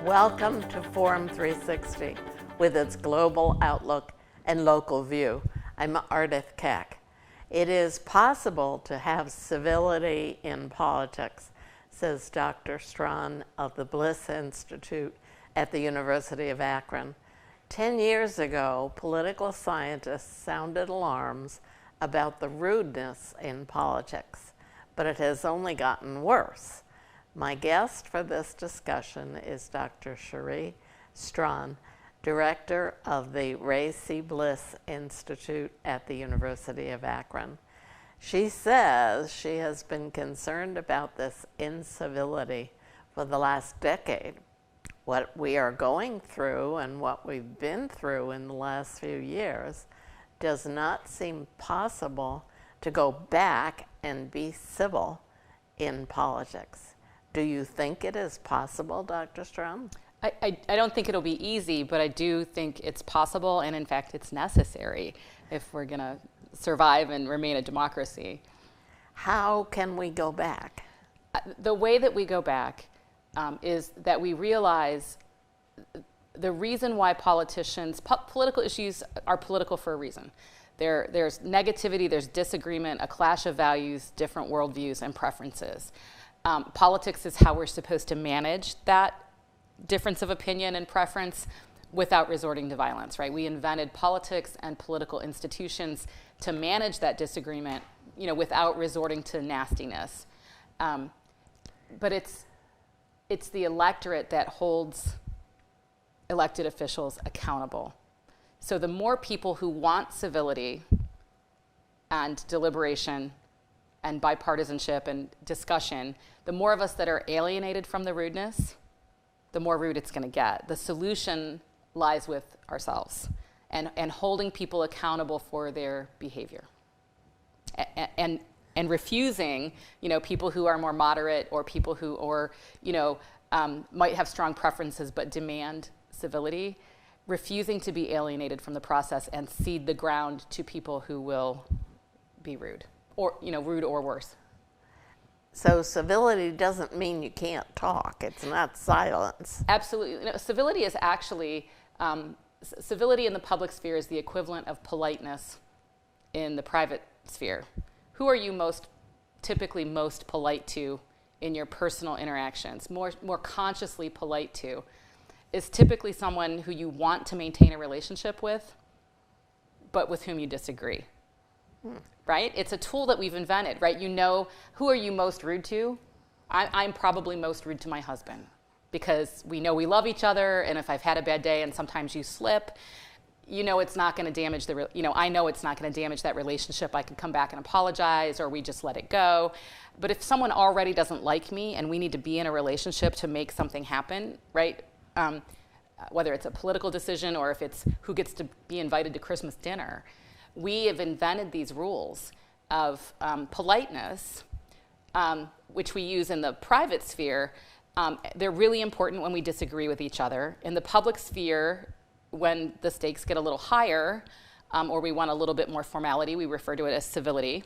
Welcome to Forum 360 with its global outlook and local view. I'm Ardith Keck. It is possible to have civility in politics, says Dr. Strachan of the Bliss Institute at the University of Akron. 10 years ago, political scientists sounded alarms about the rudeness in politics, but it has only gotten worse. My guest for this discussion is Dr. Cherie Strachan, director of the Ray C. Bliss Institute at the University of Akron. She says she has been concerned about this incivility for the last decade. What we are going through and what we've been through in the last few years does not seem possible to go back and be civil in politics. Do you think it is possible, Dr. Strachan? I don't think it'll be easy, but I do think it's possible, and in fact, it's necessary if we're going to survive and remain a democracy. How can we go back? The way that we go back is that we realize the reason why political issues are political for a reason. There's negativity, there's disagreement, a clash of values, different worldviews, and preferences. Politics is how we're supposed to manage that difference of opinion and preference without resorting to violence, right? We invented politics and political institutions to manage that disagreement, without resorting to nastiness. But it's the electorate that holds elected officials accountable. So the more people who want civility and deliberation and bipartisanship and discussion, the more of us that are alienated from the rudeness, the more rude it's going to get. The solution lies with ourselves and holding people accountable for their behavior. And refusing, people who are more moderate or people who might have strong preferences but demand civility, refusing to be alienated from the process and cede the ground to people who will be rude. Or, rude or worse. So civility doesn't mean you can't talk. It's not silence. Absolutely. Civility is actually, civility in the public sphere is the equivalent of politeness in the private sphere. Who are you typically most polite to in your personal interactions, more consciously polite to, is typically someone who you want to maintain a relationship with, but with whom you disagree. Right? It's a tool that we've invented, right? Who are you most rude to? I'm probably most rude to my husband because we know we love each other, and if I've had a bad day and sometimes you slip, it's not going to damage I know it's not going to damage that relationship. I can come back and apologize, or we just let it go. But if someone already doesn't like me and we need to be in a relationship to make something happen, right? Whether it's a political decision or if it's who gets to be invited to Christmas dinner, we have invented these rules of politeness, which we use in the private sphere. They're really important when we disagree with each other. In the public sphere, when the stakes get a little higher, or we want a little bit more formality, we refer to it as civility.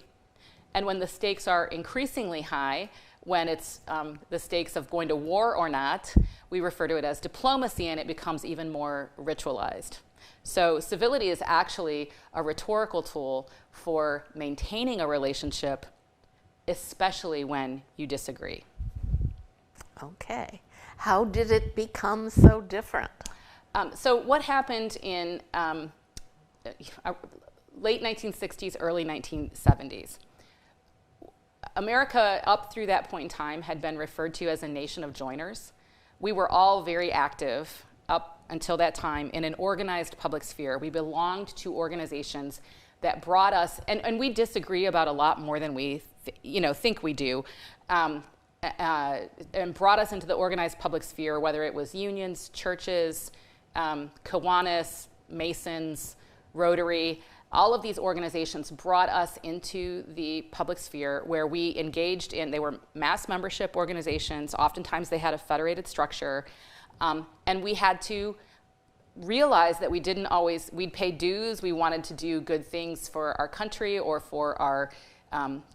And when the stakes are increasingly high, when it's the stakes of going to war or not, we refer to it as diplomacy, and it becomes even more ritualized. So civility is actually a rhetorical tool for maintaining a relationship, especially when you disagree. Okay. How did it become so different? So what happened in late 1960s, early 1970s? America, up through that point in time, had been referred to as a nation of joiners. We were all very active up until that time in an organized public sphere. We belonged to organizations that brought us, and we disagree about a lot more than we think we do, and brought us into the organized public sphere, whether it was unions, churches, Kiwanis, Masons, Rotary. All of these organizations brought us into the public sphere where we engaged in, they were mass membership organizations. Oftentimes they had a federated structure. And we had to realized that we'd pay dues, we wanted to do good things for our country or for our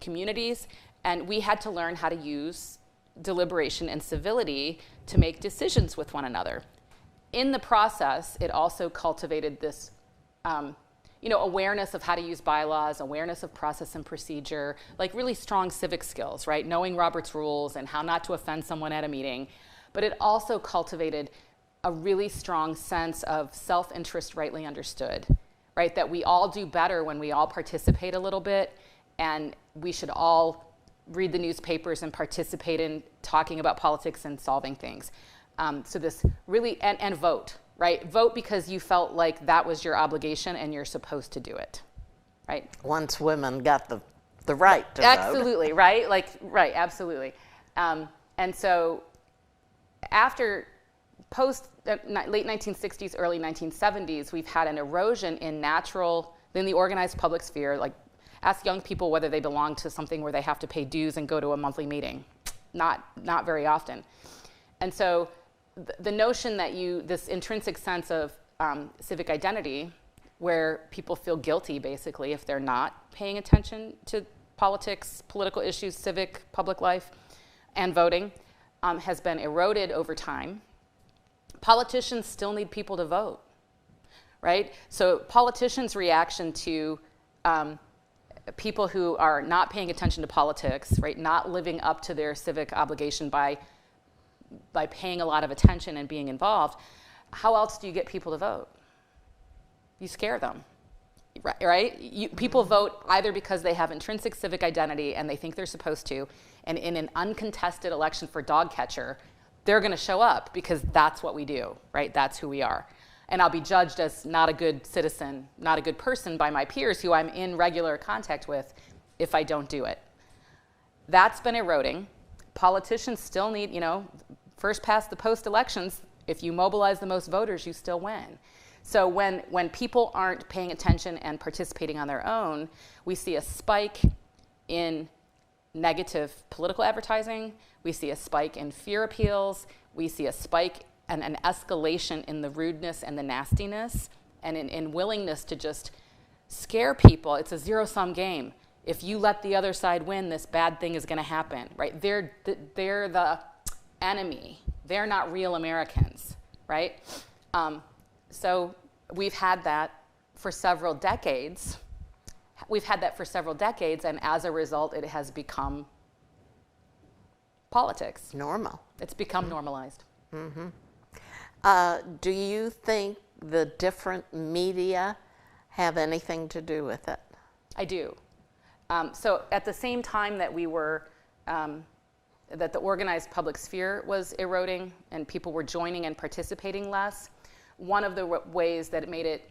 communities, and we had to learn how to use deliberation and civility to make decisions with one another. In the process, it also cultivated this awareness of how to use bylaws, awareness of process and procedure, like really strong civic skills, right? Knowing Robert's rules and how not to offend someone at a meeting. But it also cultivated a really strong sense of self-interest rightly understood, right? That we all do better when we all participate a little bit, and we should all read the newspapers and participate in talking about politics and solving things. So this really, and vote, right? Vote because you felt like that was your obligation and you're supposed to do it, right? Once women got the right to vote. Absolutely, right? Right, absolutely. And so after late 1960s, early 1970s, we've had an erosion in the organized public sphere. Like, ask young people whether they belong to something where they have to pay dues and go to a monthly meeting. Not very often. And so the notion that this intrinsic sense of civic identity, where people feel guilty, basically, if they're not paying attention to politics, political issues, civic, public life, and voting, has been eroded over time. Politicians still need people to vote, right? So politicians' reaction to people who are not paying attention to politics, right, not living up to their civic obligation by paying a lot of attention and being involved, how else do you get people to vote? You scare them, right? People vote either because they have intrinsic civic identity and they think they're supposed to, and in an uncontested election for dog catcher, they're going to show up because that's what we do, right? That's who we are. And I'll be judged as not a good citizen, not a good person by my peers who I'm in regular contact with if I don't do it. That's been eroding. Politicians still need, first past the post elections, if you mobilize the most voters, you still win. So when people aren't paying attention and participating on their own, we see a spike in negative political advertising, we see a spike in fear appeals, we see a spike and an escalation in the rudeness and the nastiness, and in willingness to just scare people. It's a zero-sum game. If you let the other side win, this bad thing is going to happen, right? They're the enemy. They're not real Americans, right? So we've had that for several decades. And as a result, it has become politics. Normal. It's become normalized. Mm-hmm. Do you think the different media have anything to do with it? I do. So at the same time that that the organized public sphere was eroding and people were joining and participating less, one of the ways that it made it,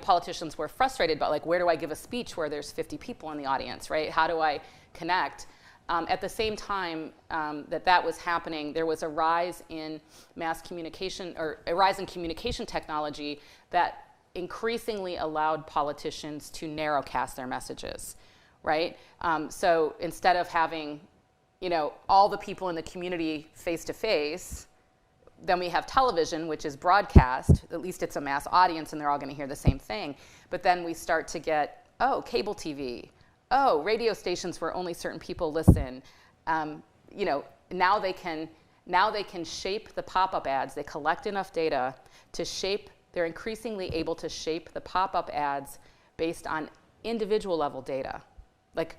politicians were frustrated about, like, where do I give a speech where there's 50 people in the audience, right? How do I connect? At the same time that was happening, there was a rise in mass communication, or a rise in communication technology that increasingly allowed politicians to narrowcast their messages, right? So instead of having, all the people in the community face to face, then we have television, which is broadcast. At least it's a mass audience and they're all going to hear the same thing. But then we start to get, cable TV. Radio stations where only certain people listen. Now they can shape the pop-up ads. They collect enough data to shape. They're increasingly able to shape the pop-up ads based on individual level data. Like,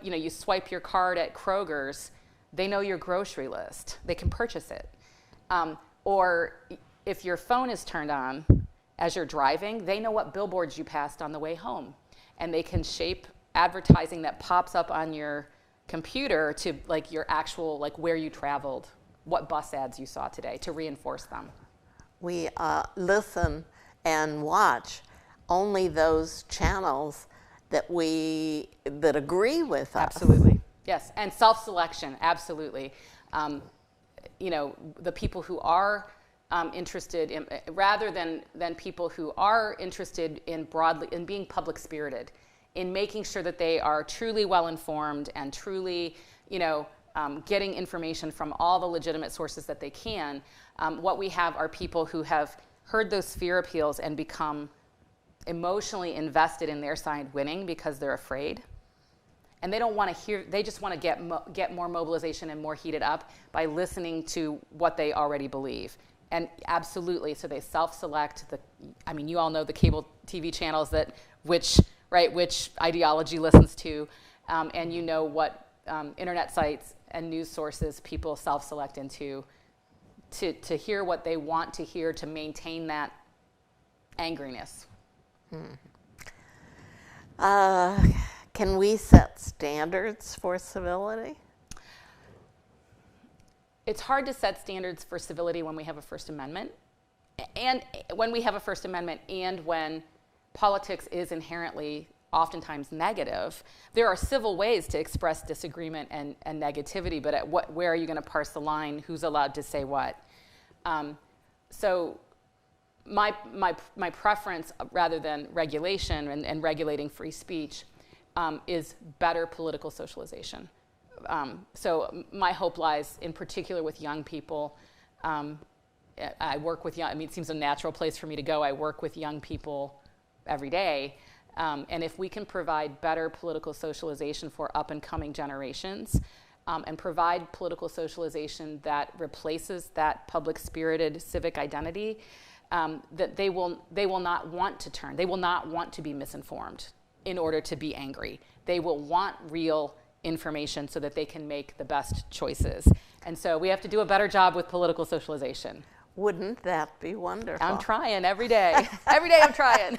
you swipe your card at Kroger's, they know your grocery list. They can purchase it. Or if your phone is turned on as you're driving, they know what billboards you passed on the way home, and they can shape advertising that pops up on your computer to, like, your actual, like, where you traveled, what bus ads you saw today, to reinforce them. We listen and watch only those channels that agree with us. Absolutely, yes, and self-selection, absolutely. The people who are interested in, rather than people who are interested in being public spirited, in making sure that they are truly well-informed and truly, getting information from all the legitimate sources that they can. What we have are people who heard those sphere appeals and become emotionally invested in their side winning because they're afraid. And they don't want to hear, they just want to get more mobilization and more heated up by listening to what they already believe. And absolutely, so they self-select you all know the cable TV channels that which ideology listens to, and you know what internet sites and news sources people self-select into to hear what they want to hear to maintain that angriness. Can we set standards for civility? It's hard to set standards for civility when we have a First Amendment, and when when politics is inherently oftentimes negative. There are civil ways to express disagreement and negativity, but where are you going to parse the line? Who's allowed to say what? So my preference, rather than regulation and regulating free speech, is better political socialization. So my hope lies in particular with young people. I work with it seems a natural place for me to go. I work with young people every day. And if we can provide better political socialization for up and coming generations, and provide political socialization that replaces that public spirited civic identity, that they will not want to turn. They will not want to be misinformed in order to be angry. They will want real information so that they can make the best choices. And so we have to do a better job with political socialization. Wouldn't that be wonderful? I'm trying every day. Every day I'm trying.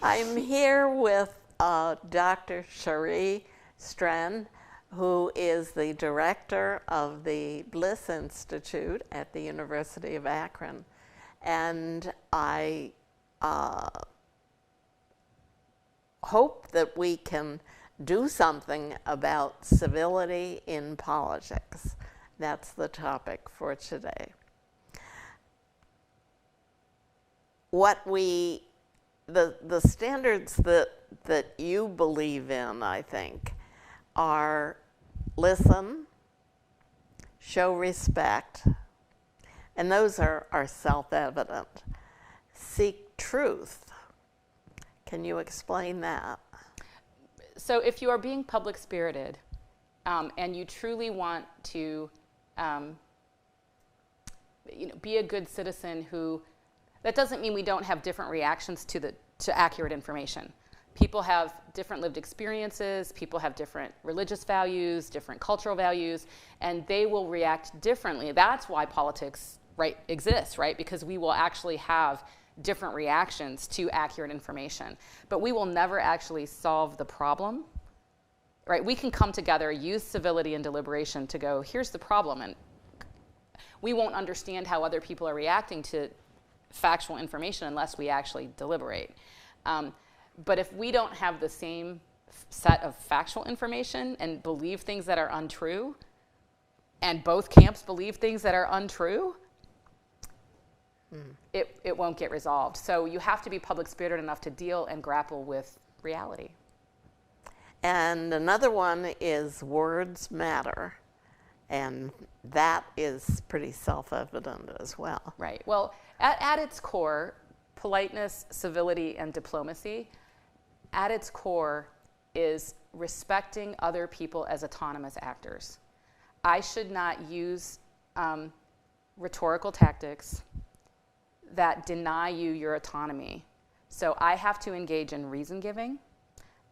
I'm here with Dr. Cherie Strachan, who is the director of the Bliss Institute at the University of Akron. And I hope that we can do something about civility in politics. That's the topic for today. The standards that you believe in, I think, are listen, show respect, and those are self-evident. Seek truth. Can you explain that? So if you are being public-spirited and you truly want to be a good citizen that doesn't mean we don't have different reactions to accurate information. People have different lived experiences, people have different religious values, different cultural values, and they will react differently. That's why politics exists, right? Because we will actually have different reactions to accurate information. But we will never actually solve the problem, right? We can come together, use civility and deliberation to go, here's the problem, and we won't understand how other people are reacting to factual information unless we actually deliberate. But if we don't have the same set of factual information and believe things that are untrue, and both camps believe things that are untrue, it won't get resolved. So you have to be public-spirited enough to deal and grapple with reality. And another one is words matter. And that is pretty self-evident as well. Right. Well, at its core, politeness, civility, and diplomacy, at its core is respecting other people as autonomous actors. I should not use rhetorical tactics that deny you your autonomy. So I have to engage in reason giving.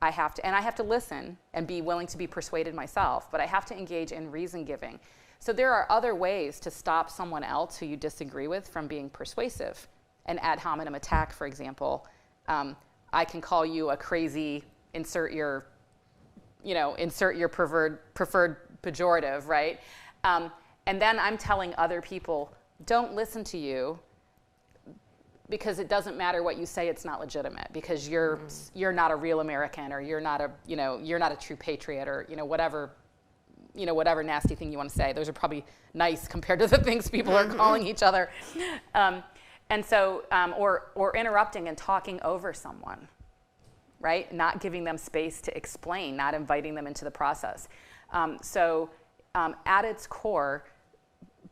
I have to listen and be willing to be persuaded myself, but I have to engage in reason giving. So there are other ways to stop someone else who you disagree with from being persuasive. An ad hominem attack, for example. I can call you a crazy, insert your preferred pejorative, right? And then I'm telling other people, don't listen to you because it doesn't matter what you say, it's not legitimate because you're not a real American, or you're not a true patriot, or whatever nasty thing you want to say. Those are probably nice compared to the things people are calling each other. And so, or interrupting and talking over someone, right? Not giving them space to explain, not inviting them into the process. At its core,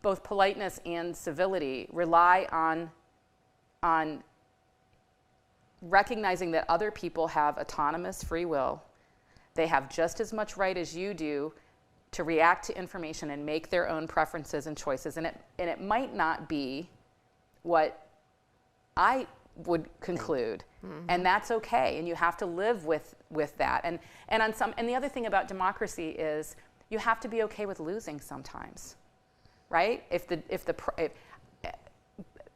both politeness and civility rely on recognizing that other people have autonomous free will. They have just as much right as you do to react to information and make their own preferences and choices. And it might not be what I would conclude. Mm-hmm. And that's okay. And you have to live with that. And the other thing about democracy is you have to be okay with losing sometimes, right?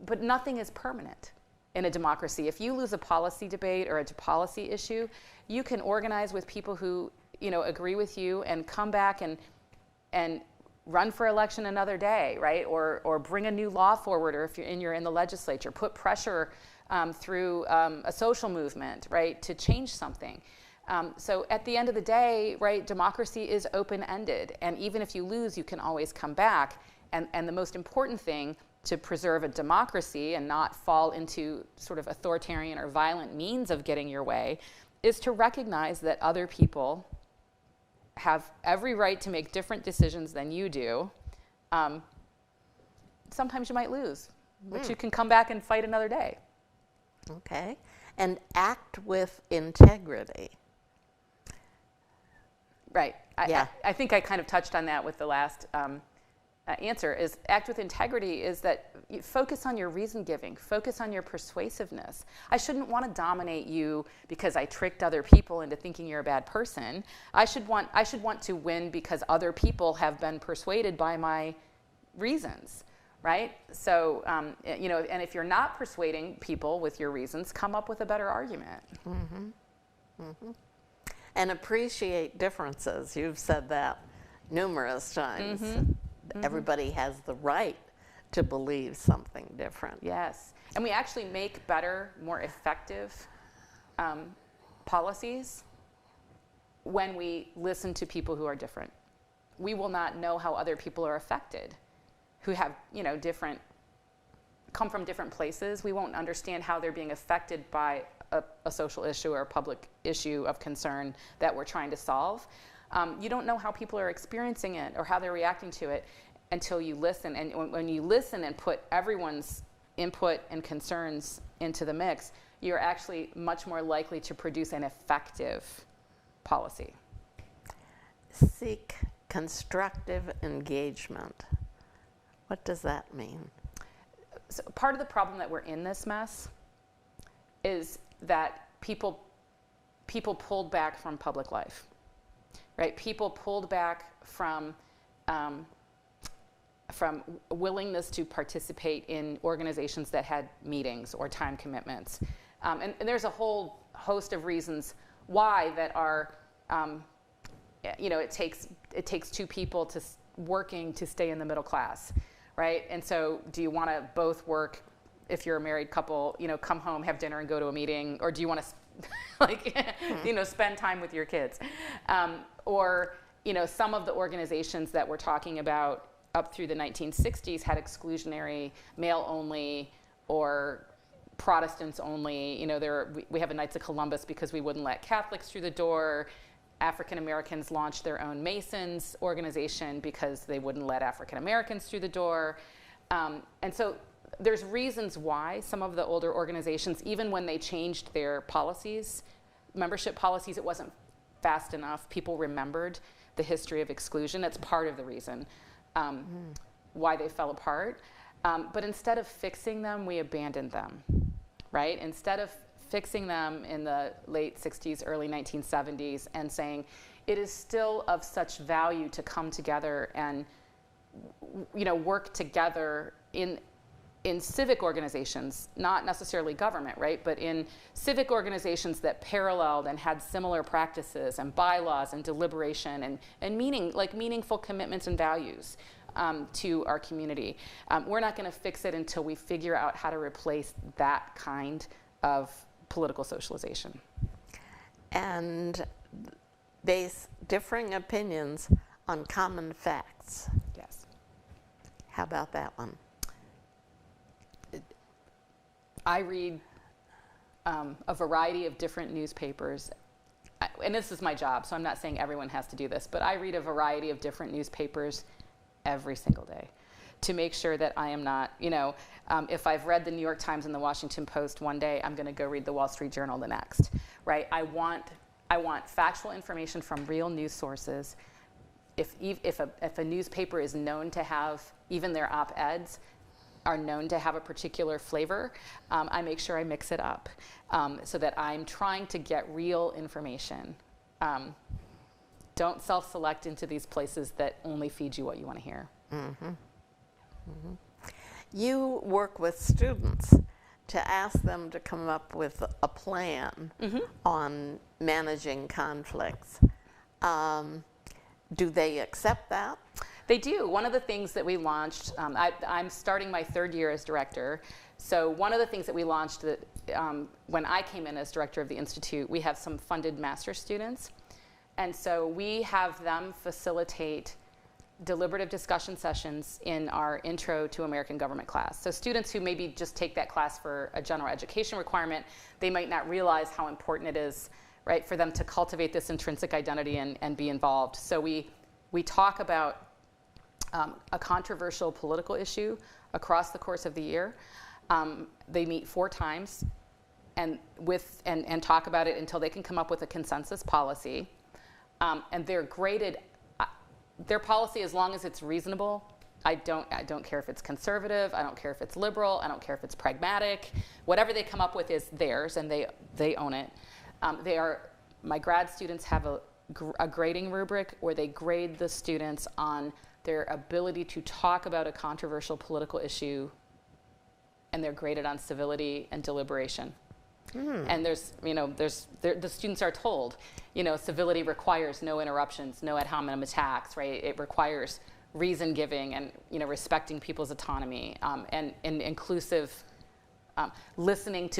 But nothing is permanent in a democracy. If you lose a policy debate or a policy issue, you can organize with people who, agree with you and come back and run for election another day, right? Or bring a new law forward, or if you're in the legislature, put pressure through a social movement, right, to change something. So at the end of the day, right, democracy is open-ended, and even if you lose, you can always come back. And the most important thing to preserve a democracy and not fall into sort of authoritarian or violent means of getting your way is to recognize that other people have every right to make different decisions than you do. Sometimes you might lose, but you can come back and fight another day. Okay. And act with integrity. Right. Yeah. I think I kind of touched on that with the last answer. Is act with integrity is that you focus on your reason giving, focus on your persuasiveness. I shouldn't want to dominate you because I tricked other people into thinking you're a bad person. I should want to win because other people have been persuaded by my reasons, right? So, and if you're not persuading people with your reasons, come up with a better argument. Mm-hmm. Mm-hmm. And appreciate differences. You've said that numerous times. Mm-hmm. Everybody has the right to believe something different. Yes. And we actually make better, more effective policies when we listen to people who are different. We will not know how other people are affected, who have, come from different places. We won't understand how they're being affected by a social issue or a public issue of concern that we're trying to solve. You don't know how people are experiencing it or how they're reacting to it until you listen. And when you listen and put everyone's input and concerns into the mix, you're actually much more likely to produce an effective policy. Seek constructive engagement. What does that mean? So part of the problem that we're in this mess is that people pulled back from public life, right? People pulled back from willingness to participate in organizations that had meetings or time commitments. And there's a whole host of reasons why that are, it takes two people working to stay in the middle class, right? And so do you want to both work? If you're a married couple, come home, have dinner, and go to a meeting, or do you want to, spend time with your kids? Or some of the organizations that we're talking about up through the 1960s had exclusionary, male-only, or Protestants-only. We have a Knights of Columbus because we wouldn't let Catholics through the door. African Americans launched their own Masons organization because they wouldn't let African Americans through the door. And so there's reasons why some of the older organizations, even when they changed their policies, membership policies, it wasn't fast enough. People remembered the history of exclusion. That's part of the reason why they fell apart. But instead of fixing them, we abandoned them, right? Instead of fixing them in the late 60s, early 1970s, and saying it is still of such value to come together and work together in civic organizations, not necessarily government, right? But in civic organizations that paralleled and had similar practices and bylaws and deliberation and meaningful commitments and values to our community. We're not going to fix it until we figure out how to replace that kind of political socialization. And base differing opinions on common facts. Yes. How about that one? I read a variety of different newspapers, and this is my job, so I'm not saying everyone has to do this, but I read a variety of different newspapers every single day to make sure that I am not, if I've read the New York Times and the Washington Post one day, I'm going to go read the Wall Street Journal the next, right? I want factual information from real news sources. If a newspaper is known to have, even their op-eds are known to have a particular flavor, I make sure I mix it up so that I'm trying to get real information. Don't self-select into these places that only feed you what you want to hear. Mm-hmm. Mm-hmm. You work with students to ask them to come up with a plan on managing conflicts. Do they accept that? They do. One of the things that we launched, I'm starting my 3rd year as director, so one of the things that we launched that, when I came in as director of the Institute, we have some funded master's students, and so we have them facilitate deliberative discussion sessions in our Intro to American Government class. So students who maybe just take that class for a general education requirement, they might not realize how important it is, right, for them to cultivate this intrinsic identity and be involved. So we talk about a controversial political issue across the course of the year. They meet 4 times and talk about it until they can come up with a consensus policy. And they're graded. Their policy, as long as it's reasonable, I don't care if it's conservative, I don't care if it's liberal, I don't care if it's pragmatic. Whatever they come up with is theirs, and they own it. My grad students have a grading rubric where they grade the students on their ability to talk about a controversial political issue, and they're graded on civility and deliberation. And the students are told, civility requires no interruptions, no ad hominem attacks, right? It requires reason giving and respecting people's autonomy, and inclusive listening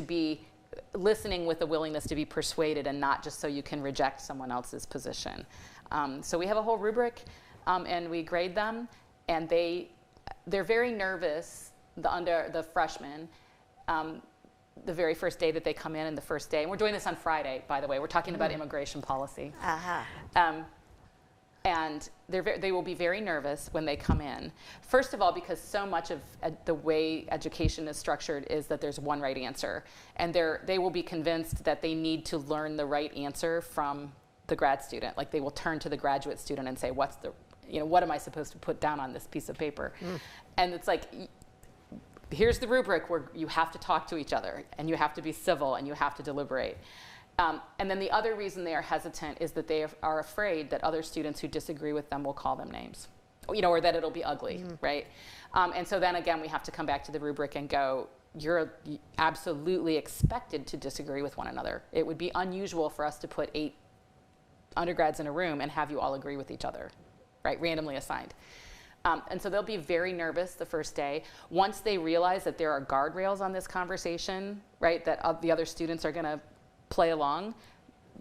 with a willingness to be persuaded and not just so you can reject someone else's position. So we have a whole rubric, and we grade them, and they're very nervous, the freshmen, the very first day that they come in, and the first day, and we're doing this on Friday, by the way. We're talking about immigration policy. And they will be very nervous when they come in. First of all, because so much of the way education is structured is that there's one right answer. And they will be convinced that they need to learn the right answer from the grad student. Like, they will turn to the graduate student and say, what am I supposed to put down on this piece of paper? And it's like, here's the rubric where you have to talk to each other, and you have to be civil, and you have to deliberate. And then the other reason they are hesitant is that they are afraid that other students who disagree with them will call them names, or that it'll be ugly, right? And so then again, we have to come back to the rubric and go, you're absolutely expected to disagree with one another. It would be unusual for us to put 8 undergrads in a room and have you all agree with each other, right? Randomly assigned. And so they'll be very nervous the first day. Once they realize that there are guardrails on this conversation, right, that the other students are going to play along,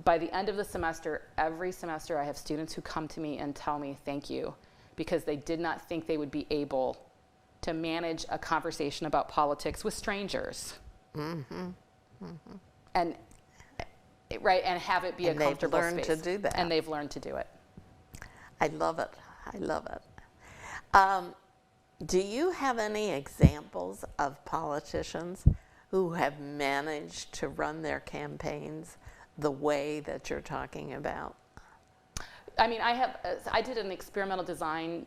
by the end of the semester, every semester I have students who come to me and tell me thank you, because they did not think they would be able to manage a conversation about politics with strangers. And right, and have it be a comfortable space. And they've learned to do that. And they've learned to do it. I love it. I love it. Do you have any examples of politicians who have managed to run their campaigns the way that you're talking about? I mean, I did an experimental design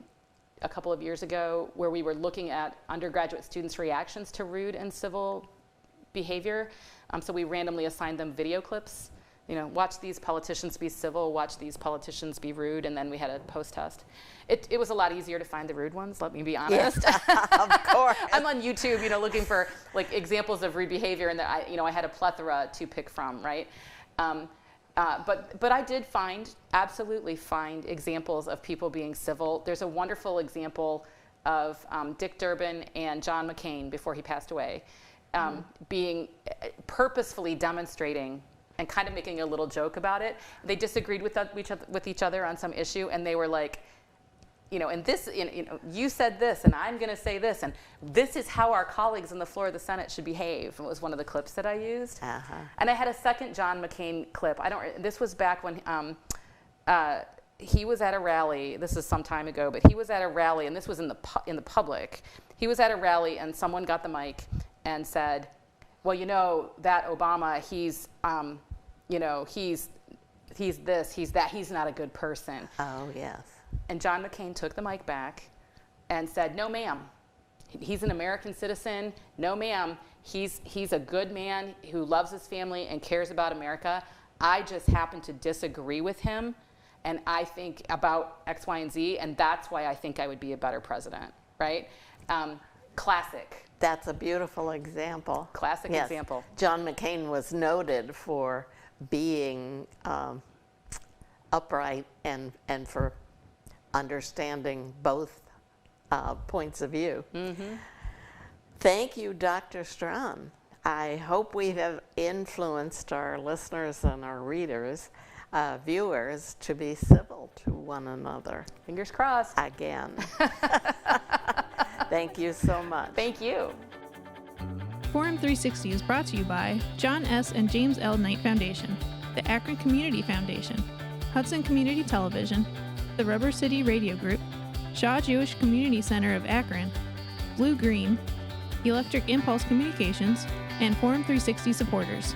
a couple of years ago where we were looking at undergraduate students' reactions to rude and civil behavior. So we randomly assigned them video clips. Watch these politicians be civil, watch these politicians be rude, and then we had a post-test. It was a lot easier to find the rude ones, let me be honest. Yeah, of course. I'm on YouTube, looking for examples of rude behavior, and I had a plethora to pick from, right? But I did absolutely find examples of people being civil. There's a wonderful example of Dick Durbin and John McCain before he passed away, being purposefully demonstrating and kind of making a little joke about it. They disagreed with each other on some issue, and they were like, and this, you said this, and I'm going to say this, and this is how our colleagues on the floor of the Senate should behave. It was one of the clips that I used. And I had a second John McCain clip. This was back when he was at a rally. This is some time ago, but he was at a rally, and this was in the public. He was at a rally, and someone got the mic and said, "Well, you know that Obama, he's this, he's that, he's not a good person." Oh, yes. And John McCain took the mic back and said, "No, ma'am. He's an American citizen. No, ma'am. He's a good man who loves his family and cares about America. I just happen to disagree with him, and I think about X, Y, and Z, and that's why I think I would be a better president," right? Classic. That's a beautiful example. Classic Yes. example. John McCain was noted for being upright and for understanding both points of view. Mm-hmm. Thank you, Dr. Strachan. I hope we have influenced our listeners and our readers, viewers, to be civil to one another. Fingers crossed. Again. Thank you so much. Thank you. Forum 360 is brought to you by John S. and James L. Knight Foundation, the Akron Community Foundation, Hudson Community Television, the Rubber City Radio Group, Shaw Jewish Community Center of Akron, Blue Green, Electric Impulse Communications, and Forum 360 supporters.